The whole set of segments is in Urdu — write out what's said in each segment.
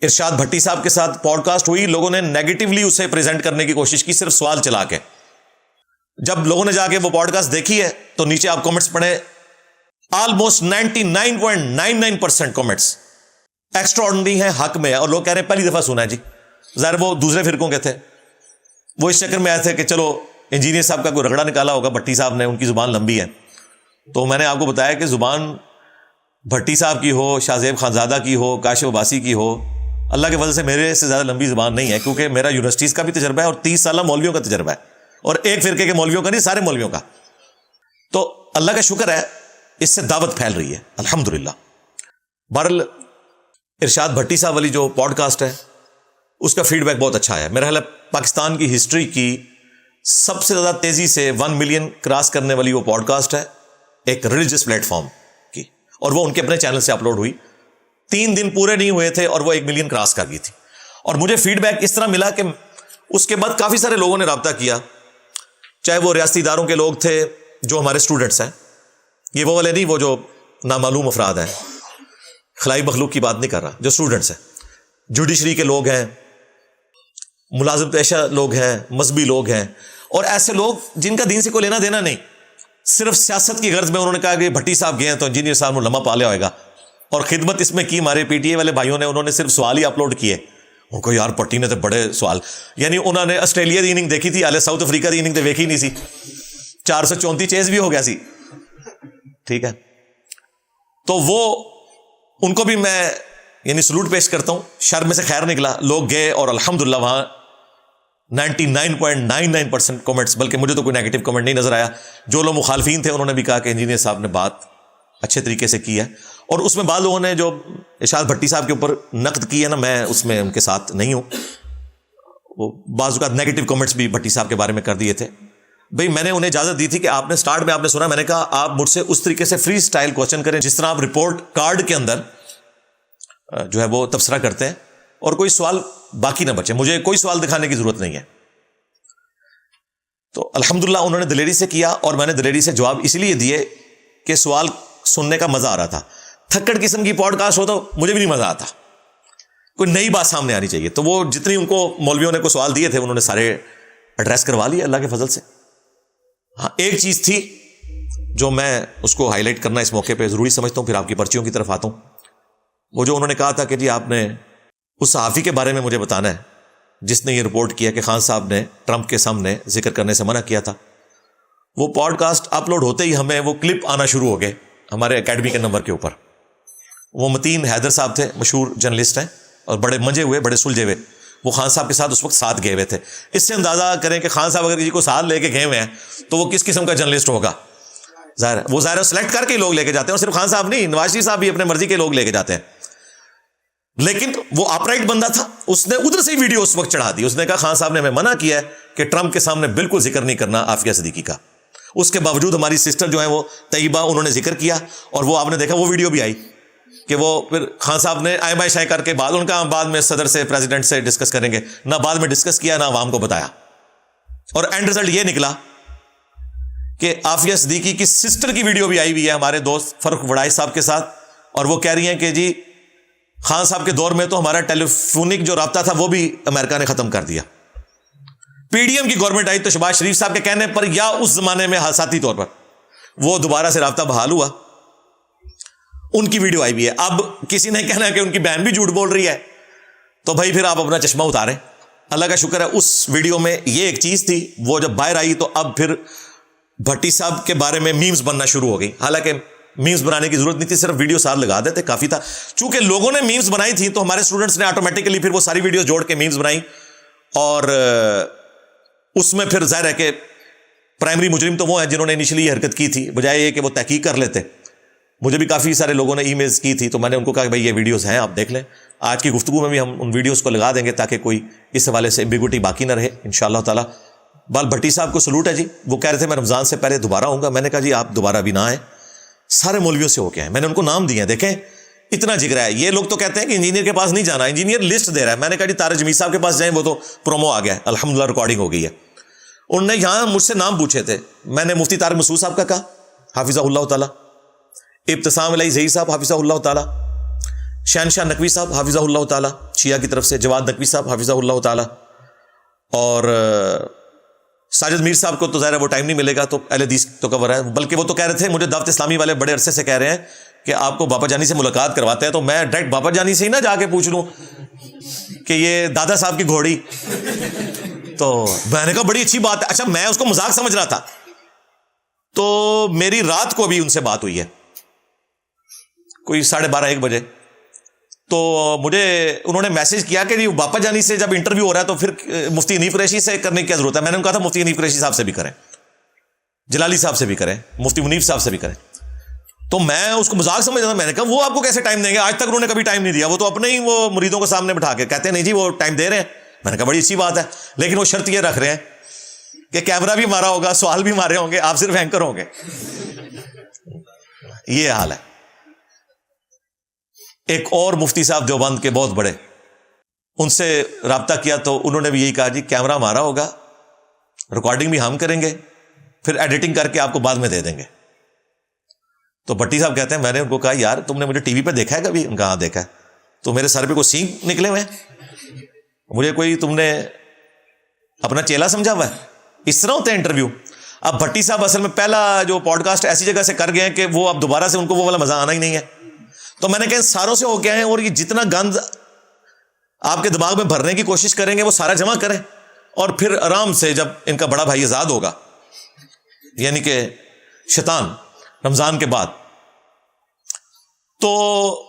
ارشاد بھٹی صاحب کے ساتھ پوڈ کاسٹ ہوئی, لوگوں نے نیگیٹولی اسے پریزنٹ کرنے کی کوشش کی صرف سوال چلا کے. جب لوگوں نے جا کے وہ پوڈ کاسٹ دیکھی ہے تو نیچے آپ کامنٹس پڑھیں, آلموسٹ 99.99% کامنٹس ایکسٹرا آرڈنری ہیں, حق میں ہے, اور لوگ کہہ رہے ہیں پہلی دفعہ سنا ہے جی. ظاہر وہ دوسرے فرقوں کے تھے, وہ اس چکر میں آئے تھے کہ چلو انجینئر صاحب کا کوئی رگڑا نکالا ہوگا بھٹی صاحب نے, ان کی زبان لمبی ہے. تو میں نے آپ کو بتایا کہ زبان بھٹی صاحب کی ہو, شاہ زیب خانزادہ کی ہو, کاشف عباسی کی ہو, اللہ کے فضل سے میرے سے زیادہ لمبی زبان نہیں ہے, کیونکہ میرا یونیورسٹیز کا بھی تجربہ ہے اور 30 سالہ مولویوں کا تجربہ ہے, اور ایک فرقے کے مولویوں کا نہیں, سارے مولویوں کا. تو اللہ کا شکر ہے اس سے دعوت پھیل رہی ہے الحمدللہ. بہرحال ارشاد بھٹی صاحب والی جو پوڈ کاسٹ ہے اس کا فیڈ بیک بہت اچھا ہے. میرا خیال ہے پاکستان کی ہسٹری کی سب سے زیادہ تیزی سے 1 ملین کراس کرنے والی وہ پوڈ کاسٹ ہے ایک ریلیجس پلیٹ فارم کی, اور وہ ان کے اپنے چینل سے اپلوڈ ہوئی. 3 دن پورے نہیں ہوئے تھے اور وہ 1 ملین کراس کر گئی تھی. اور مجھے فیڈ بیک اس طرح ملا کہ اس کے بعد کافی سارے لوگوں نے رابطہ کیا, چاہے وہ ریاستی اداروں کے لوگ تھے جو ہمارے اسٹوڈنٹس ہیں, یہ وہ والے نہیں وہ جو نامعلوم افراد ہیں, خلائی مخلوق کی بات نہیں کر رہا, جو اسٹوڈنٹس ہیں, جوڈیشری کے لوگ ہیں, ملازم پیشہ لوگ ہیں, مذہبی لوگ ہیں, اور ایسے لوگ جن کا دین سے کوئی لینا دینا نہیں, صرف سیاست کی غرض میں انہوں نے کہا کہ بھٹی صاحب گئے ہیں تو انجینئر صاحب نے لمحہ پالیا ہوئے گا, اور خدمت اس میں کی ہمارے پی ٹی اے والے بھائیوں نے, انہوں نے صرف سوال ہی اپلوڈ کیے. ان کو یار پٹی نے تو بڑے سوال, یعنی انہوں نے آسٹریلیا کی اننگ دیکھی تھی, حالے ساؤتھ افریقہ کی اننگ تو دیکھی نہیں سی, 434 چیز بھی ہو گیا سی, ٹھیک ہے. تو وہ ان کو بھی میں یعنی سلوٹ پیش کرتا ہوں, شر میں سے خیر نکلا, لوگ گئے اور الحمدللہ وہاں 99.99% کامنٹس, بلکہ مجھے تو کوئی نیگیٹو کامنٹ نہیں نظر آیا. جو لوگ مخالفین تھے انہوں نے بھی کہا کہ انجینئر صاحب نے بات اچھے طریقے سے کی ہے, اور اس میں بعض لوگوں نے جو ارشاد بھٹی صاحب کے اوپر نقد کی ہے نا, میں اس میں ان کے ساتھ نہیں ہوں. وہ بعض اوقات نیگیٹو کامنٹس بھی بھٹی صاحب کے بارے میں کر دیے تھے. بھئی میں نے انہیں اجازت دی تھی کہ آپ نے سٹارٹ میں آپ نے سنا, میں نے کہا آپ مجھ سے اس طریقے سے فری سٹائل کوشچن کریں جس طرح آپ رپورٹ کارڈ کے اندر جو ہے وہ تبصرہ کرتے ہیں, اور کوئی سوال باقی نہ بچے, مجھے کوئی سوال دکھانے کی ضرورت نہیں ہے. تو الحمدللہ انہوں نے دلیری سے کیا, اور میں نے دلیری سے جواب اس لیے دیے کہ سوال سننے کا مزہ آ رہا تھا. تھکڑ قسم کی پوڈ کاسٹ ہو تو مجھے بھی نہیں مزہ آتا, کوئی نئی بات سامنے آنی چاہیے. تو وہ جتنی ان کو مولویوں نے کو سوال دیے تھے انہوں نے سارے ایڈریس کروا لیے اللہ کے فضل سے. ہاں ایک چیز تھی جو میں اس کو ہائی لائٹ کرنا اس موقع پہ ضروری سمجھتا ہوں, پھر آپ کی پرچیوں کی طرف آتا ہوں. وہ جو انہوں نے کہا تھا کہ جی آپ نے اس صحافی کے بارے میں مجھے بتانا ہے جس نے یہ رپورٹ کیا کہ خان صاحب نے ٹرمپ کے سامنے ذکر کرنے سے منع کیا تھا. وہ پوڈ کاسٹ اپلوڈ ہوتے ہی ہمیں وہ کلپ آنا شروع ہو گئے ہمارے اکیڈمی کے نمبر کے اوپر. وہ متین حیدر صاحب تھے, مشہور جرنلسٹ ہیں, اور بڑے منجے ہوئے, بڑے سلجھے ہوئے. وہ خان صاحب کے ساتھ اس وقت ساتھ گئے ہوئے تھے. اس سے اندازہ کریں کہ خان صاحب اگر کسی کو ساتھ لے کے گئے ہوئے ہیں تو وہ کس قسم کا جرنلسٹ ہوگا. ظاہر ہے وہ ظاہر سلیکٹ کر کے لوگ لے کے جاتے ہیں, اور صرف خان صاحب نہیں, نواز شریف صاحب بھی اپنے مرضی کے لوگ لے کے جاتے ہیں. لیکن وہ اپرائٹ بندہ تھا, اس نے ادھر سے ہی ویڈیو اس وقت چڑھا دی. اس نے کہا خان صاحب نے ہمیں منع کیا ہے کہ ٹرمپ کے سامنے بالکل ذکر نہیں کرنا عافیہ صدیقی کا. اس کے باوجود ہماری سسٹر جو ہیں وہ طیبہ, انہوں نے ذکر کیا, اور وہ آپ نے دیکھا وہ ویڈیو بھی آئی کہ وہ پھر خان صاحب نے آئے بائے شائے کر کے بعد ان کا بعد میں صدر سے پریزیڈنٹ سے ڈسکس کریں گے, نہ بعد میں ڈسکس کیا نہ عوام کو بتایا. اور اینڈ رزلٹ یہ نکلا کہ عافیہ صدیقی کی سسٹر کی ویڈیو بھی آئی ہوئی ہے ہمارے دوست فرق وڑائی صاحب کے ساتھ, اور وہ کہہ رہی ہیں کہ جی خان صاحب کے دور میں تو ہمارا ٹیلی فونک جو رابطہ تھا وہ بھی امریکہ نے ختم کر دیا. پی ڈی ایم کی گورنمنٹ آئی تو شہباز شریف صاحب کے کہنے پر یا اس زمانے میں حادثاتی طور پر وہ دوبارہ سے رابطہ بحال ہوا. ان کی ویڈیو آئی بھی ہے. اب کسی نے کہنا کہ ان کی بہن بھی جھوٹ بول رہی ہے, تو بھائی پھر آپ اپنا چشمہ اتاریں. اللہ کا شکر ہے اس ویڈیو میں یہ ایک چیز تھی, وہ جب باہر آئی تو اب پھر بھٹی صاحب کے بارے میں میمز بننا شروع ہو گئی. حالانکہ میمز بنانے کی ضرورت نہیں تھی, صرف ویڈیو ساتھ لگا دیتے کافی تھا. چونکہ لوگوں نے میمز بنائی تھی تو ہمارے اسٹوڈنٹس نے آٹومیٹکلی پھر وہ ساری ویڈیوز جوڑ کے میمز بنائی, اور اس میں پھر ظاہر ہے کہ پرائمری مجرم تو وہ ہیں جنہوں نے انیشلی یہ حرکت کی تھی, بجائے یہ کہ وہ تحقیق کر لیتے. مجھے بھی کافی سارے لوگوں نے ای میلز کی تھی, تو میں نے ان کو کہا کہ بھائی یہ ویڈیوز ہیں آپ دیکھ لیں. آج کی گفتگو میں بھی ہم ان ویڈیوز کو لگا دیں گے تاکہ کوئی اس حوالے سے ایمبیگوٹی باقی نہ رہے انشاءاللہ تعالی. بال بھٹی صاحب کو سلوٹ ہے جی. وہ کہہ رہے تھے میں رمضان سے پہلے دوبارہ آؤں گا. میں نے کہا جی آپ دوبارہ بھی نہ آئیں, سارے مولویوں سے ہو کے آئیں. میں نے ان کو نام دیے ہیں, دیکھیں اتنا جگرا ہے. یہ لوگ تو کہتے ہیں کہ انجینئر کے پاس نہیں جانا, انجینئر لسٹ دے رہا ہے. میں نے کہا جی طارق جمیل صاحب کے پاس جائیں, وہ تو پرومو آ گیا ہے, الحمدللہ ریکارڈنگ ہو گئی ہے. انہوں نے یہاں مجھ سے نام پوچھے تھے, میں نے مفتی طارق مسعود صاحب کا کہا حافظہ اللہ تعالی, ابتسام علیہ زئی صاحب حافظہ اللہ تعالی, شہنشاہ نقوی صاحب حافظہ اللہ تعالیٰ شیعہ کی طرف سے، جواد نقوی صاحب حافظہ اللہ تعالیٰ، اور ساجد میر صاحب کو تو ظاہر ہے وہ ٹائم نہیں ملے گا تو اہل حدیث تو کور ہے، بلکہ وہ تو کہہ رہے تھے، مجھے دعوت اسلامی والے بڑے عرصے سے کہہ رہے ہیں کہ آپ کو باپا جانی سے ملاقات کرواتے ہیں، تو میں ڈائریکٹ باپا جانی سے ہی نہ جا کے پوچھ لوں کہ یہ دادا صاحب کی گھوڑی، تو میں نے کہا بڑی اچھی بات ہے. اچھا میں اس کو مذاق سمجھ رہا تھا، تو میری رات کو بھی ان سے بات ہوئی ہے کوئی 12:30-1 بجے، تو مجھے انہوں نے میسج کیا کہ باپا جانی سے جب انٹرویو ہو رہا ہے تو پھر مفتی حنیف قریشی سے کرنے کی کیا ضرورت ہے. میں نے کہا تھا مفتی حنیف قریشی صاحب سے بھی کریں، جلالی صاحب سے بھی کریں، مفتی منیف صاحب سے بھی کریں. تو میں اس کو مذاق سمجھ رہا تھا. میں نے کہا وہ آپ کو کیسے ٹائم دیں گے؟ آج تک انہوں نے کبھی ٹائم نہیں دیا. وہ تو اپنے ہی وہ مریدوں کو سامنے بٹھا کے کہتے ہیں نہیں جی وہ ٹائم دے رہے ہیں. میں نے کہا بڑی اچھی بات ہے، لیکن وہ شرط یہ رکھ رہے ہیں کہ کیمرہ بھی ہمارا ہوگا، سوال بھی ہمارے ہوں گے، آپ صرف اینکر ہوں گے. یہ حال ہے. ایک اور مفتی صاحب دیوبند کے بہت بڑے، ان سے رابطہ کیا تو انہوں نے بھی یہی کہا جی کیمرہ ہمارا ہوگا، ریکارڈنگ بھی ہم کریں گے، پھر ایڈیٹنگ کر کے آپ کو بعد میں دے دیں گے. تو بھٹی صاحب کہتے ہیں میں نے ان کو کہا یار تم نے مجھے ٹی وی پہ دیکھا ہے کبھی؟ ان کا ہاں دیکھا ہے. تو میرے سر پہ کوئی سینگ نکلے ہوئے ہیں؟ مجھے کوئی تم نے اپنا چیلا سمجھا ہوا ہے؟ اس طرح ہوتے ہیں انٹرویو. اب بھٹی صاحب اصل میں پہلا جو پوڈ کاسٹ ایسی جگہ سے کر گئے ہیں کہ وہ اب دوبارہ سے ان کو وہ والا مزہ آنا ہی نہیں ہے. تو میں نے کہا ساروں سے ہو گیا ہے، اور یہ جتنا گند آپ کے دماغ میں بھرنے کی کوشش کریں گے وہ سارا جمع کریں، اور پھر آرام سے جب ان کا بڑا بھائی آزاد ہوگا، یعنی کہ شیطان، رمضان کے بعد، تو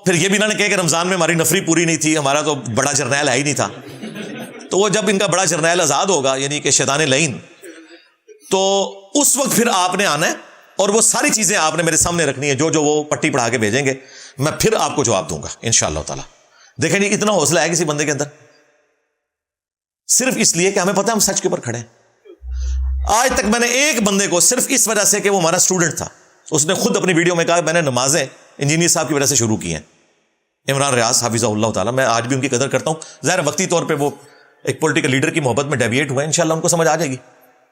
پھر یہ بھی نہ کہے کہ رمضان میں ہماری نفری پوری نہیں تھی، ہمارا تو بڑا جرنیل ہے ہی نہیں تھا. تو وہ جب ان کا بڑا جرنیل آزاد ہوگا، یعنی کہ شیطان لعین، تو اس وقت پھر آپ نے آنا ہے اور وہ ساری چیزیں آپ نے میرے سامنے رکھنی ہے، جو وہ پٹی پڑھا کے بھیجیں گے میں پھر آپ کو جواب دوں گا انشاءاللہ تعالی. دیکھیں جی اتنا حوصلہ ہے کسی بندے کے اندر، صرف اس لیے کہ ہمیں پتہ ہے ہم سچ کے اوپر کھڑے ہیں. آج تک میں نے ایک بندے کو صرف اس وجہ سے کہ وہ ہمارا اسٹوڈنٹ تھا، اس نے خود اپنی ویڈیو میں کہا میں نے نمازیں انجینئر صاحب کی وجہ سے شروع کی ہیں، عمران ریاض حافظہ اللہ تعالیٰ. میں آج بھی ان کی قدر کرتا ہوں. ظاہر وقتی طور پہ وہ ایک پولیٹیکل لیڈر کی محبت میں ڈیویٹ ہوئے، انشاءاللہ ان کو سمجھ آ جائے گی.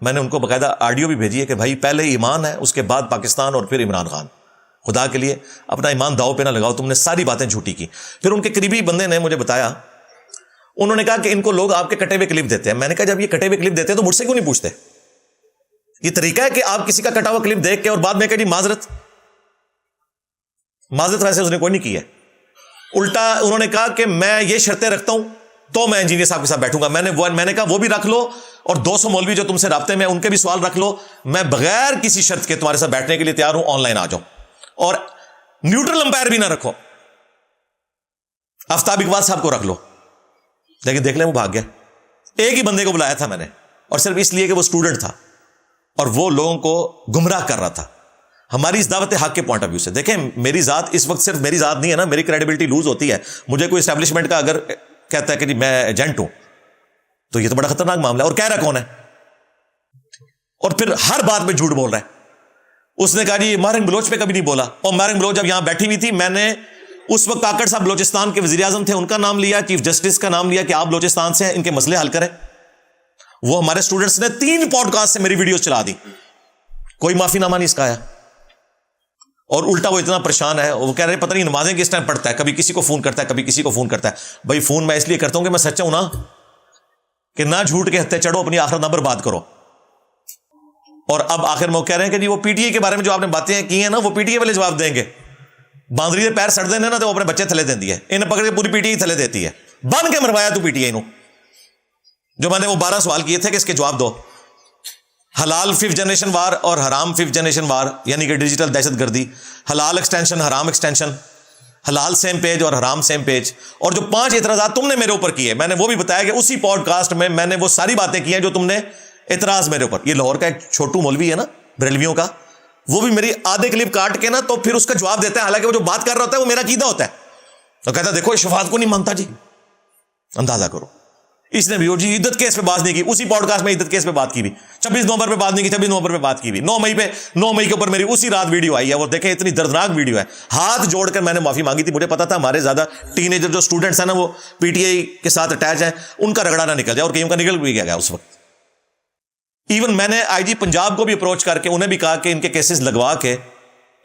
میں نے ان کو باقاعدہ آڈیو بھی بھیجی ہے کہ بھائی پہلے ایمان ہے، اس کے بعد پاکستان، اور پھر عمران خان. خدا کے لیے اپنا ایمان داؤ پہ نہ لگاؤ، تم نے ساری باتیں جھوٹی کی. پھر ان کے قریبی بندے نے مجھے بتایا، انہوں نے کہا کہ ان کو لوگ آپ کے کٹے ہوئے کلپ دیتے ہیں. میں نے کہا جب یہ کٹے ہوئے کلپ دیتے ہیں تو مجھ سے کیوں نہیں پوچھتے؟ یہ طریقہ ہے کہ آپ کسی کا کٹا ہوا کلپ دیکھ کے اور بعد میں کہ جی معذرت ویسے اس نے کوئی نہیں کی ہے. الٹا انہوں نے کہا کہ میں یہ شرطیں رکھتا ہوں تو میں انجینئر صاحب کے ساتھ بیٹھوں گا. میں نے کہا وہ بھی رکھ لو، اور 200 مولوی جو تم سے رابطے میں ان کے بھی سوال رکھ لو. میں بغیر کسی شرط کے تمہارے ساتھ بیٹھنے کے لیے تیار ہوں، آن لائن آ جاؤ، اور نیوٹرل امپائر بھی نہ رکھو. آفتاب اقبال صاحب کو رکھ لو، لیکن دیکھ لیں وہ بھاگ گیا. ایک ہی بندے کو بلایا تھا میں نے، اور صرف اس لیے کہ وہ اسٹوڈنٹ تھا اور وہ لوگوں کو گمراہ کر رہا تھا ہماری اس دعوت حق کے پوائنٹ آف ویو سے. دیکھیں میری ذات اس وقت صرف میری ذات نہیں ہے نا، میری کریڈیبلٹی لوز ہوتی ہے. مجھے کوئی اسٹیبلشمنٹ کا اگر کہتا ہے کہ جی میں ایجنٹ ہوں تو یہ تو بڑا خطرناک معاملہ ہے. اور کہہ رہا کون ہے؟ اور پھر ہر بات میں جھوٹ بول رہا ہے. اس نے کہا جی مارنگ بلوچ پہ کبھی نہیں بولا، اور مارنگ بلوچ جب یہاں بیٹھی ہوئی تھی میں نے اس وقت کاکڑ صاحب بلوچستان کے وزیر اعظم تھے، ان کا نام لیا، چیف جسٹس کا نام لیا کہ آپ بلوچستان سے ہیں، ان کے مسئلے حل کریں. وہ ہمارے اسٹوڈنٹس نے 3 پوڈ کاسٹ سے میری ویڈیوز چلا دی، کوئی معافی نامہ نہیں اس کا آیا. اور الٹا وہ اتنا پریشان ہے، وہ کہہ رہے پتہ نہیں نمازیں کس ٹائم پڑھتا ہے، کبھی کسی کو فون کرتا ہے، کبھی کسی کو فون کرتا ہے. بھائی فون میں اس لیے کرتا ہوں کہ میں سچا ہوں نا، کہ نہ جھوٹ کے ہتھے چڑھو، اپنی آخرت نہ برباد کرو. اور اب آخر میں وہ کہہ رہے ہیں کہ جی وہ پی ٹی اے کے بارے میں جو آپ نے باتیں کی ہیں نا، وہ پی ٹی اے والے جواب دیں گے. باندری دے پیر سڑ دینے نا تو وہ اپنے بچے تھلے دیندی ہے، انہیں پکڑ کے پوری پی ٹی اے تھلے دیتی ہے. بن کے مروایا تو پی ٹی اے نو، جو میں نے وہ 12 سوال کیے تھے کہ اس کے جواب دو. حلال 5th جنریشن وار اور حرام 5th جنریشن وار، یعنی کہ ڈیجیٹل دہشت گردی، حلال ایکسٹینشن حرام ایکسٹینشن، حلال سیم پیج اور حرام سیم پیج. اور جو 5 اعتراضات تم نے میرے اوپر کیے، میں نے وہ بھی بتایا کہ اسی پوڈ کاسٹ میں نے وہ ساری باتیں کی ہیں جو تم نے اعتراض میرے اوپر. یہ لاہور کا ایک چھوٹو مولوی ہے نا بریلویوں کا، وہ بھی میری آدھے کلپ کاٹ کے نا تو پھر اس کا جواب دیتا ہے، حالانکہ وہ جو بات کر رہا ہوتا ہے وہ میرا عقیدہ ہوتا ہے. تو کہتا ہے دیکھو یہ شفاعت کو نہیں مانتا جی. اندازہ کرو، اس نے بھی جی عدت کیس پہ بات نہیں کی، اسی پوڈ کاسٹ میں عدت کیس پہ بات کی بھی، 26 نومبر پہ بات نہیں کی، 26 نومبر پہ بات کی بھی، 9 مئی کے اوپر میری اسی رات ویڈیو آئی ہے. وہ دیکھیں اتنی دردناک ویڈیو ہے، ہاتھ جوڑ کر میں نے معافی مانگی تھی. مجھے پتا تھا ہمارے زیادہ ٹین ایجر جو اسٹوڈنٹس ہیں نا وہ پی ٹی آئی کے ساتھ اٹیچ ہیں، ان کا رگڑا نہ نکل جائے، اور کہیں کا نکل بھی گیا اس وقت. ایون میں نے آئی جی پنجاب کو بھی اپروچ کر کے انہیں بھی کہا کہ ان کے کیسز لگوا کے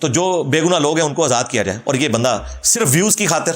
تو جو بے گناہ لوگ ہیں ان کو آزاد کیا جائے. اور یہ بندہ صرف ویوز کی خاطر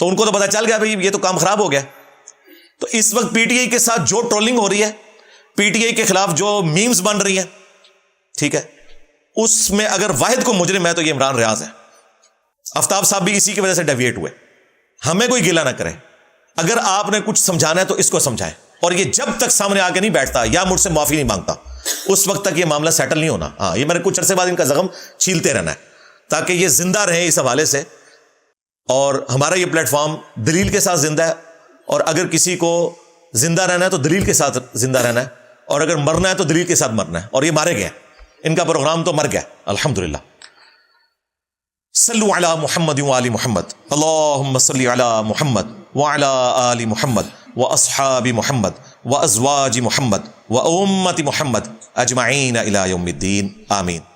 تو ان کو تو پتا چل گیا بھائی یہ تو کام خراب ہو گیا. تو اس وقت پی ٹی آئی کے ساتھ جو ٹرولنگ ہو رہی ہے, پی ٹی آئی کے خلاف جو میمز بن رہی ہیں, ٹھیک ہے, اس میں اگر واحد کو مجرم ہے تو یہ عمران ریاض ہے. آفتاب صاحب بھی اسی کی وجہ سے ڈیویٹ ہوئے. ہمیں کوئی گلہ نہ کرے, اگر آپ نے کچھ سمجھانا ہے تو اس کو سمجھائیں, اور یہ جب تک سامنے آ کے نہیں بیٹھتا یا مجھ سے معافی نہیں مانگتا اس وقت تک یہ معاملہ سیٹل نہیں ہونا. ہاں, یہ میں نے کچھ عرصے بعد ان کا زخم چھیلتے رہنا ہے تاکہ یہ زندہ رہیں اس حوالے سے. اور ہمارا یہ پلیٹ فارم دلیل کے ساتھ زندہ ہے, اور اگر کسی کو زندہ رہنا ہے تو دلیل کے ساتھ زندہ رہنا ہے, اور اگر مرنا ہے تو دلیل کے ساتھ مرنا ہے. اور یہ مارے گئے, ان کا پروگرام تو مر گیا الحمدللہ. صلو علی محمد و آل محمد, اللہم صلی علی محمد وعلی آل محمد واصحاب محمد وازواج محمد وامت محمد اجمعین الی یوم الدین, آمین.